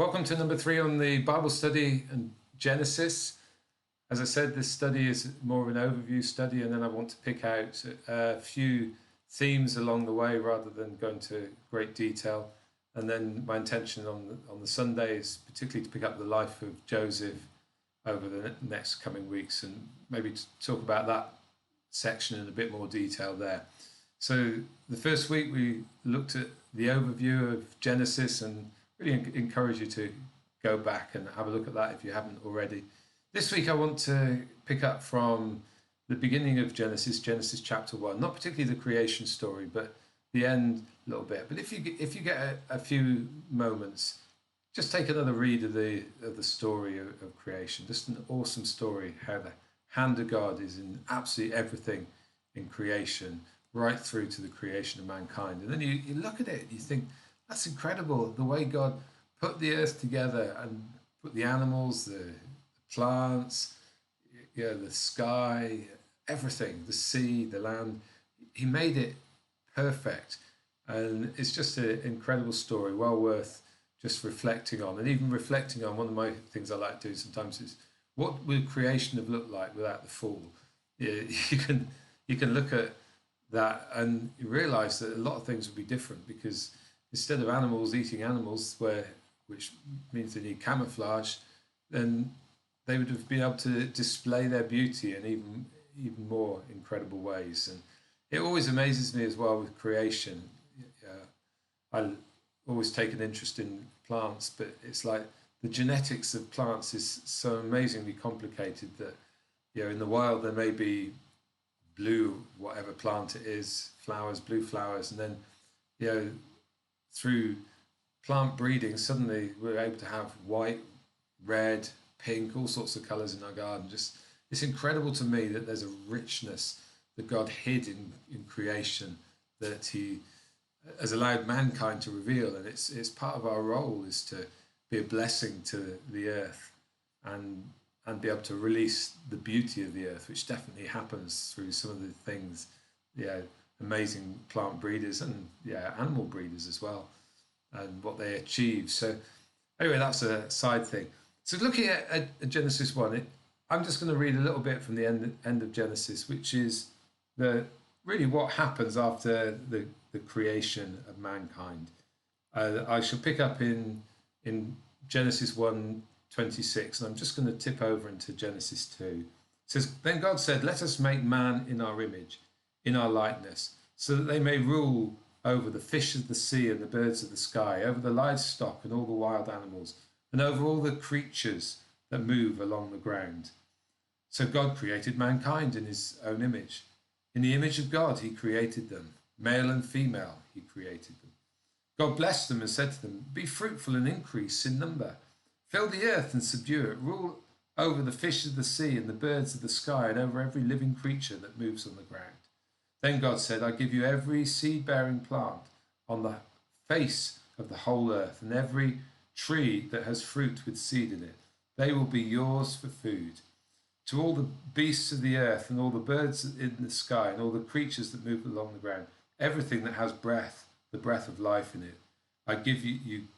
Welcome to number 3 on the Bible study and Genesis. As I said, this study is more of an overview study, and then I want to pick out a few themes along the way rather than go into great detail. And then my intention on the Sunday is particularly to pick up the life of Joseph over the next coming weeks and maybe to talk about that section in a bit more detail there. So the first week we looked at the overview of Genesis and really encourage you to go back and have a look at that if you haven't already. This week I want to pick up from the beginning of Genesis chapter 1, not particularly the creation story, but the end a little bit. But if you get a few moments, just take another read of the story of creation. Just an awesome story, how the hand of God is in absolutely everything in creation, right through to the creation of mankind. And then you look at it, you think, that's incredible, the way God put the earth together and put the animals, the plants, the sky, everything, the sea, the land. He made it perfect. And it's just an incredible story, well worth just reflecting on. And even reflecting on, one of my things I like to do sometimes is, what would creation have looked like without the fall? You can look at that and you realize that a lot of things would be different, because instead of animals eating animals, which means they need camouflage, then they would have been able to display their beauty in even more incredible ways. And it always amazes me as well with creation. I always take an interest in plants, but it's like the genetics of plants is so amazingly complicated that in the wild there may be blue, whatever plant it is, flowers, blue flowers, and then through plant breeding, suddenly we're able to have white, red, pink, all sorts of colours in our garden. Just, it's incredible to me that there's a richness that God hid in creation that He has allowed mankind to reveal, and it's part of our role is to be a blessing to the earth and be able to release the beauty of the earth, which definitely happens through some of the things, amazing plant breeders and animal breeders as well, and what they achieve. So anyway, that's a side thing. So looking at Genesis 1, I'm just going to read a little bit from the end of Genesis, which is really what happens after the creation of mankind. I shall pick up in Genesis 1:26, and I'm just going to tip over into Genesis 2. It says, "Then God said, 'Let us make man in our image, in our likeness, so that they may rule over the fish of the sea and the birds of the sky, over the livestock and all the wild animals, and over all the creatures that move along the ground.' So God created mankind in His own image. In the image of God He created them. Male and female He created them. God blessed them and said to them, 'Be fruitful and increase in number. Fill the earth and subdue it. Rule over the fish of the sea and the birds of the sky and over every living creature that moves on the ground.' Then God said, 'I give you every seed-bearing plant on the face of the whole earth, and every tree that has fruit with seed in it. They will be yours for food. To all the beasts of the earth and all the birds in the sky and all the creatures that move along the ground, everything that has breath, the breath of life in it, I give you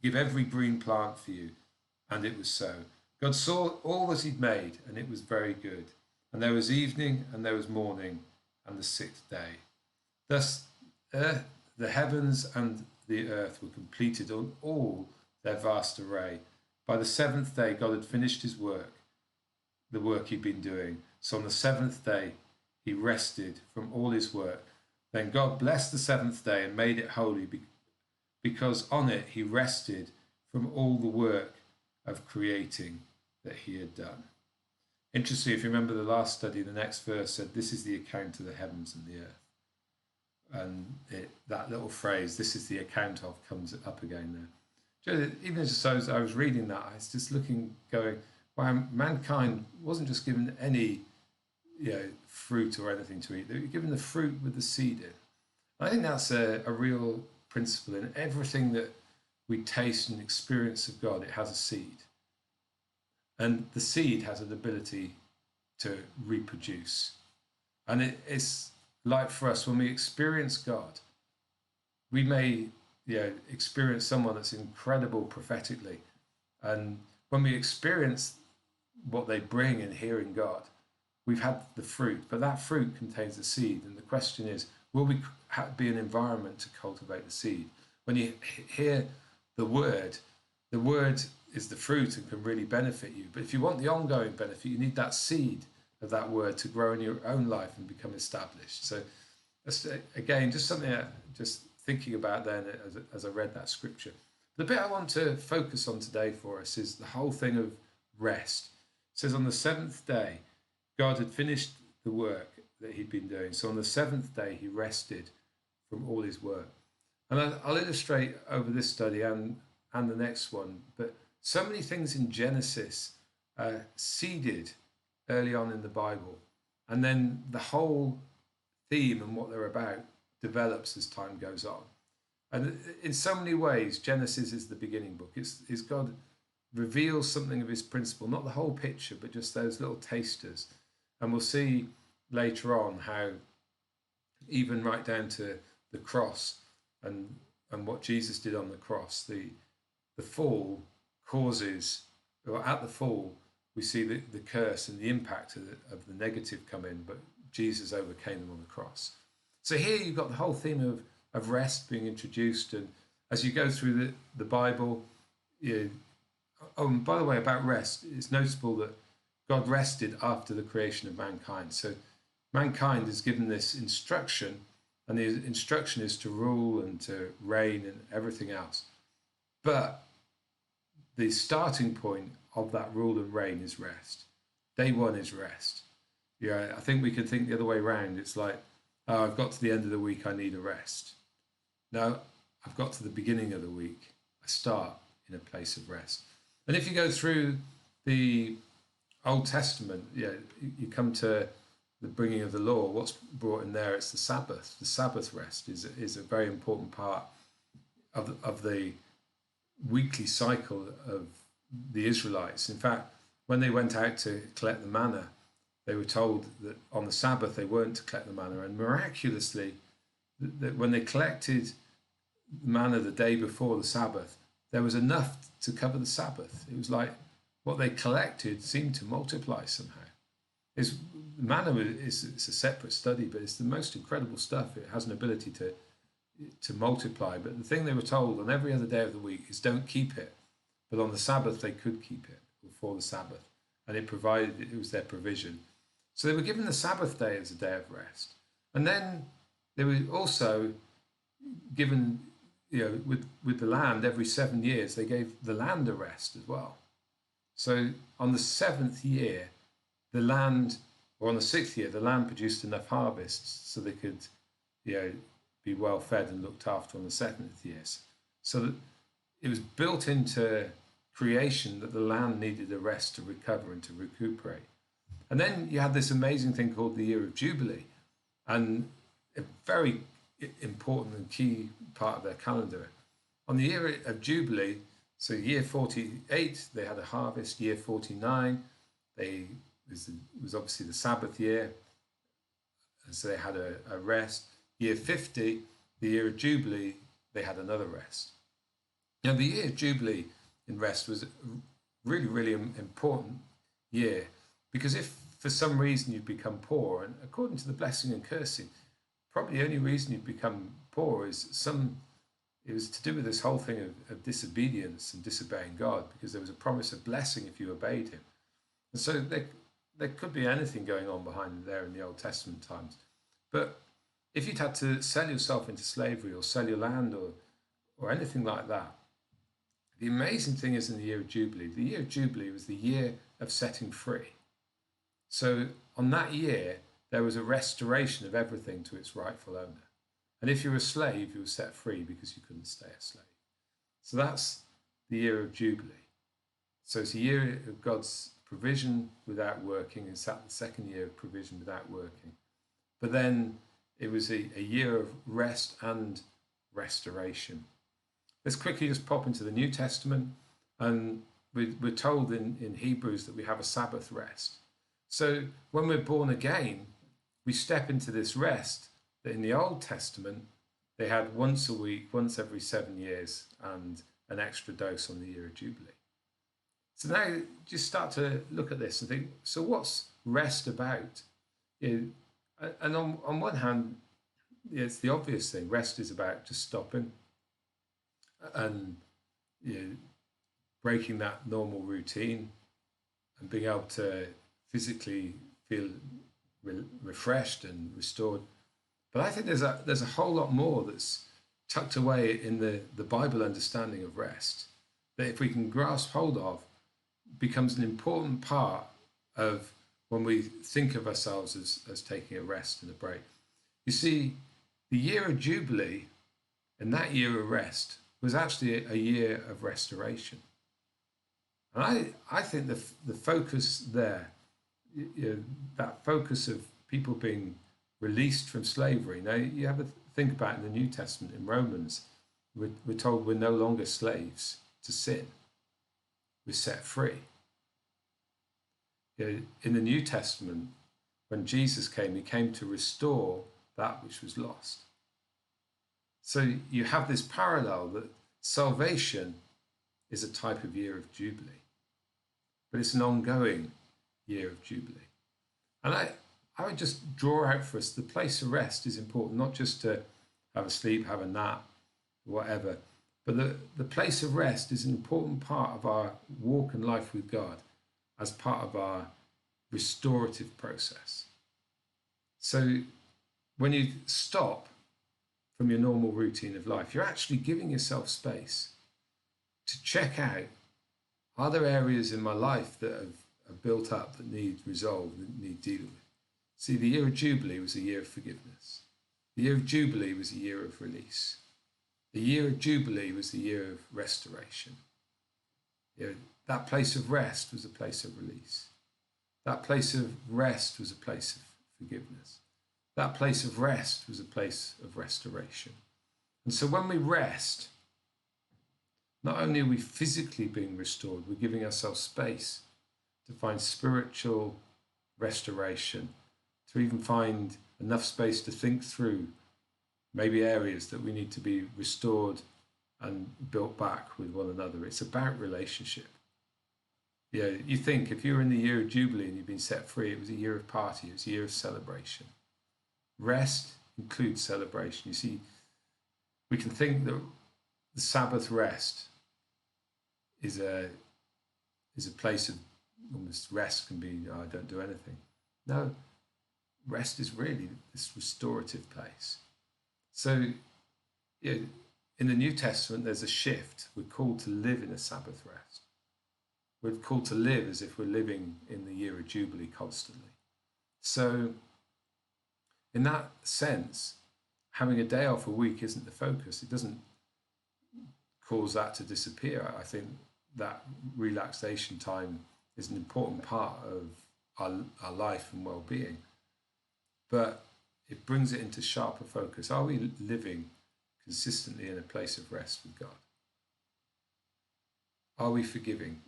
every green plant for you.' And it was so. God saw all that He'd made, and it was very good. And there was evening and there was morning, and the 6th day. Thus the heavens and the earth were completed on all their vast array. By the 7th day God had finished His work, the work He'd been doing. So on the 7th day He rested from all His work. Then God blessed the 7th day and made it holy, because on it He rested from all the work of creating that He had done." Interestingly, if you remember the last study, the next verse said, "This is the account of the heavens and the earth." And that little phrase, "this is the account of," comes up again there. Even as I was reading that, I was just looking, going, wow, mankind wasn't just given any fruit or anything to eat. They were given the fruit with the seed in. I think that's a real principle in everything that we taste and experience of God. It has a seed. And the seed has an ability to reproduce. And it's like for us, when we experience God, we may experience someone that's incredible prophetically. And when we experience what they bring in hearing God, we've had the fruit, but that fruit contains the seed. And the question is, will we be an environment to cultivate the seed? When you hear the word is the fruit and can really benefit you. But if you want the ongoing benefit, you need that seed of that word to grow in your own life and become established. So that's, again, just something just thinking about then as I read that scripture. The bit I want to focus on today for us is the whole thing of rest. It says on the seventh day, God had finished the work that he'd been doing. So on the seventh day, he rested from all his work. And I'll illustrate over this study and the next one, but so many things in Genesis seeded early on in the Bible. And then the whole theme and what they're about develops as time goes on. And in so many ways, Genesis is the beginning book. It's God reveals something of his principle, not the whole picture, but just those little tasters. And we'll see later on how even right down to the cross and what Jesus did on the cross, the fall causes, or at the fall, we see the curse and the impact of the negative come in, but Jesus overcame them on the cross. So here you've got the whole theme of rest being introduced. And as you go through the Bible, oh, and by the way, about rest, it's notable that God rested after the creation of mankind. So mankind is given this instruction, and the instruction is to rule and to reign and everything else. But the starting point of that rule and reign is rest. Day one is rest. Yeah, I think we could think the other way around. It's like, oh, I've got to the end of the week, I need a rest. No, I've got to the beginning of the week. I start in a place of rest. And if you go through the Old Testament, you come to the bringing of the law. What's brought in there? It's the Sabbath. The Sabbath rest is a very important part of the weekly cycle of the Israelites. In fact, when they went out to collect the manna, they were told that on the Sabbath they weren't to collect the manna. And miraculously, that when they collected the manna the day before the Sabbath, there was enough to cover the Sabbath. It was like what they collected seemed to multiply somehow. Manna it's a separate study, but it's the most incredible stuff. It has an ability to multiply. But the thing they were told on every other day of the week is don't keep it. But on the Sabbath, they could keep it before the Sabbath. And it was their provision. So they were given the Sabbath day as a day of rest. And then they were also given, with the land, every 7 years, they gave the land a rest as well. So on the seventh year, the land, or on the sixth year, the land produced enough harvests so they could, be well fed and looked after on the seventh years. So that it was built into creation that the land needed a rest to recover and to recuperate. And then you had this amazing thing called the year of Jubilee, and a very important and key part of their calendar. On the year of Jubilee, so year 48, they had a harvest. Year 49, it was obviously the Sabbath year, and so they had a rest. Year 50, the year of Jubilee, they had another rest. Now, the year of Jubilee in rest was a really, really important year, because if for some reason you'd become poor, and according to the blessing and cursing, probably the only reason you'd become poor it was to do with this whole thing of disobedience and disobeying God, because there was a promise of blessing if you obeyed him. And so there could be anything going on behind there in the Old Testament times. But if you'd had to sell yourself into slavery or sell your land or anything like that, the amazing thing is in the year of Jubilee was the year of setting free. So on that year, there was a restoration of everything to its rightful owner. And if you were a slave, you were set free because you couldn't stay a slave. So that's the year of Jubilee. So it's a year of God's provision without working. It's the second year of provision without working. But then it was a year of rest and restoration. Let's quickly just pop into the New Testament. And we're told in Hebrews that we have a Sabbath rest. So when we're born again, we step into this rest that in the Old Testament they had once a week, once every 7 years, and an extra dose on the year of Jubilee. So now just start to look at this and think, so what's rest about? You know, and on one hand, it's the obvious thing. Rest is about just stopping and, you know, breaking that normal routine and being able to physically feel refreshed and restored. But I think there's a whole lot more that's tucked away in the Bible understanding of rest that if we can grasp hold of, becomes an important part of when we think of ourselves as taking a rest and a break. You see, the year of Jubilee and that year of rest was actually a year of restoration. And I think the focus there, you know, that focus of people being released from slavery. Now, you have to think about in the New Testament, in Romans, we're told we're no longer slaves to sin. We're set free. You know, in the New Testament, when Jesus came, he came to restore that which was lost. So you have this parallel that salvation is a type of year of Jubilee, but it's an ongoing year of Jubilee. And I would just draw out for us the place of rest is important, not just to have a sleep, have a nap, whatever, but the place of rest is an important part of our walk and life with God as part of our restorative process. So when you stop from your normal routine of life, you're actually giving yourself space to check out, are there areas in my life that have built up that need resolved, that need dealing with? See, the year of Jubilee was a year of forgiveness. The year of Jubilee was a year of release. The year of Jubilee was the year of restoration. You know, that place of rest was a place of release. That place of rest was a place of forgiveness. That place of rest was a place of restoration. And so when we rest, not only are we physically being restored, we're giving ourselves space to find spiritual restoration, to even find enough space to think through maybe areas that we need to be restored and built back with one another. It's about relationship. Yeah, you think if you were in the year of Jubilee and you've been set free, it was a year of party, it was a year of celebration. Rest includes celebration. You see, we can think that the Sabbath rest is a place of almost rest can be, oh, I don't do anything. No, rest is really this restorative place. So, you know, in the New Testament, there's a shift. We're called to live in a Sabbath rest. We're called to live as if we're living in the year of Jubilee constantly. So, in that sense, having a day off a week isn't the focus. It doesn't cause that to disappear. I think that relaxation time is an important part of our life and well-being. But it brings it into sharper focus. Are we living consistently in a place of rest with God? Are we forgiving?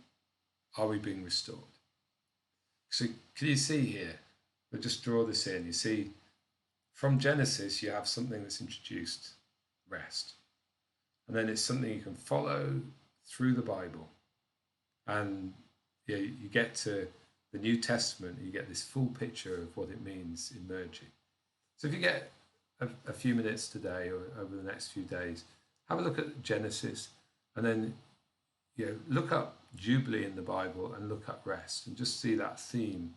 Are we being restored? So can you see here? We'll just draw this in. You see, from Genesis, you have something that's introduced, rest. And then it's something you can follow through the Bible. And you get to the New Testament, and you get this full picture of what it means emerging. So if you get a few minutes today or over the next few days, have a look at Genesis, and then look up Jubilee in the Bible and look up rest, and just see that theme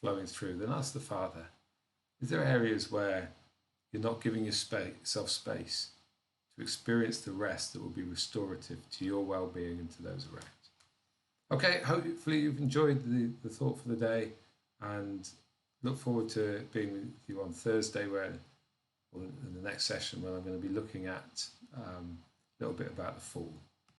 flowing through. Then ask the Father, is there areas where you're not giving yourself space to experience the rest that will be restorative to your well-being and to those around? Okay, hopefully you've enjoyed the thought for the day, and look forward to being with you on Thursday, or in the next session, where I'm going to be looking at a little bit about the fall.